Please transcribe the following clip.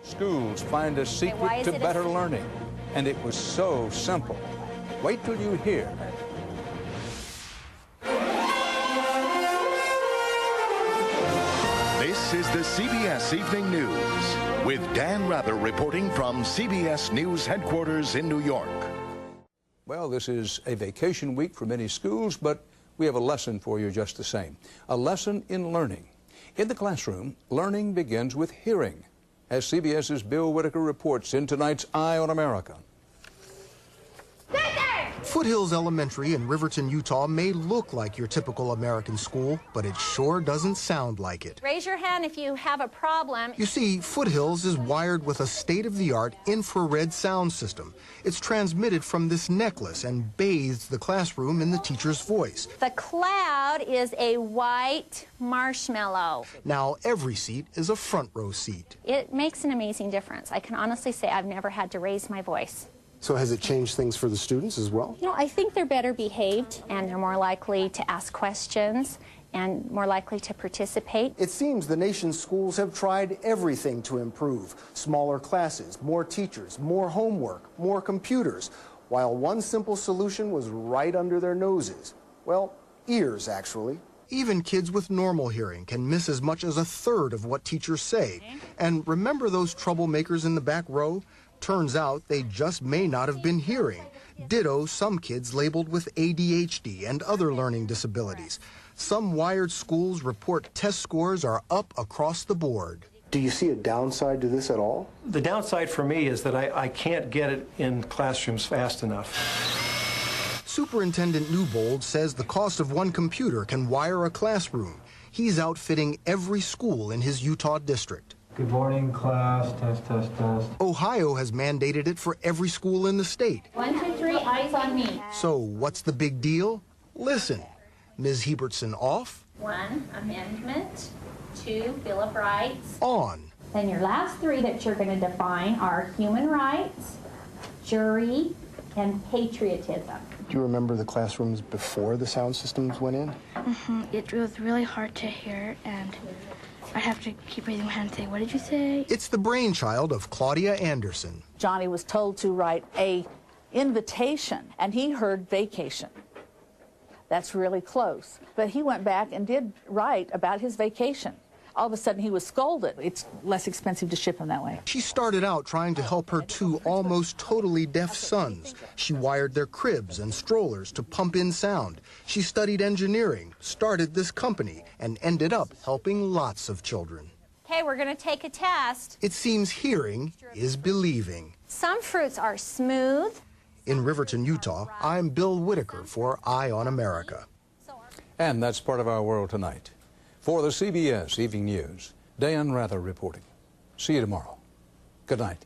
Schools find a secret to better learning, and it was so simple. Wait till you hear. This is the CBS Evening News with Dan Rather reporting from CBS News headquarters in New York. Well, this is a vacation week for many schools, but we have a lesson for you just the same. A lesson in learning. In the classroom, learning begins with hearing, as CBS's Bill Whitaker reports in tonight's Eye on America. Foothills Elementary in Riverton, Utah may look like your typical American school, but it sure doesn't sound like it. Raise your hand if you have a problem. You see, Foothills is wired with a state-of-the-art infrared sound system. It's transmitted from this necklace and bathes the classroom in the teacher's voice. The cloud is a white marshmallow. Now every seat is a front row seat. It makes an amazing difference. I can honestly say I've never had to raise my voice. So has it changed things for the students as well? You know, I think they're better behaved and they're more likely to ask questions and more likely to participate. It seems the nation's schools have tried everything to improve. Smaller classes, more teachers, more homework, more computers, while one simple solution was right under their noses. Well, ears, actually. Even kids with normal hearing can miss as much as a third of what teachers say. And remember those troublemakers in the back row? Turns out they just may not have been hearing. Ditto some kids labeled with ADHD and other learning disabilities. Some wired schools report test scores are up across the board. Do you see a downside to this at all? The downside for me is that I can't get it in classrooms fast enough. Superintendent Newbold says the cost of one computer can wire a classroom. He's outfitting every school in his Utah district. Good morning, class. Test, test, test. Ohio has mandated it for every school in the state. 1, 2, 3, eyes on me. So what's the big deal? Listen. Ms. Hebertson off. 1, amendment. 2, Bill of Rights. On. Then your last 3 that you're going to define are human rights, jury, and patriotism. Do you remember the classrooms before the sound systems went in? It was really hard to hear, and I have to keep raising my hand and say, what did you say? It's the brainchild of Claudia Anderson. Johnny was told to write a invitation, and he heard vacation. That's really close. But he went back and did write about his vacation. All of a sudden, he was scolded. It's less expensive to ship him that way. She started out trying to help her 2 almost totally deaf sons. She wired their cribs and strollers to pump in sound. She studied engineering, started this company, and ended up helping lots of children. Okay, we're going to take a test. It seems hearing is believing. Some fruits are smooth. In Riverton, Utah, I'm Bill Whitaker for Eye on America. And that's part of our world tonight. For the CBS Evening News, Dan Rather reporting. See you tomorrow. Good night.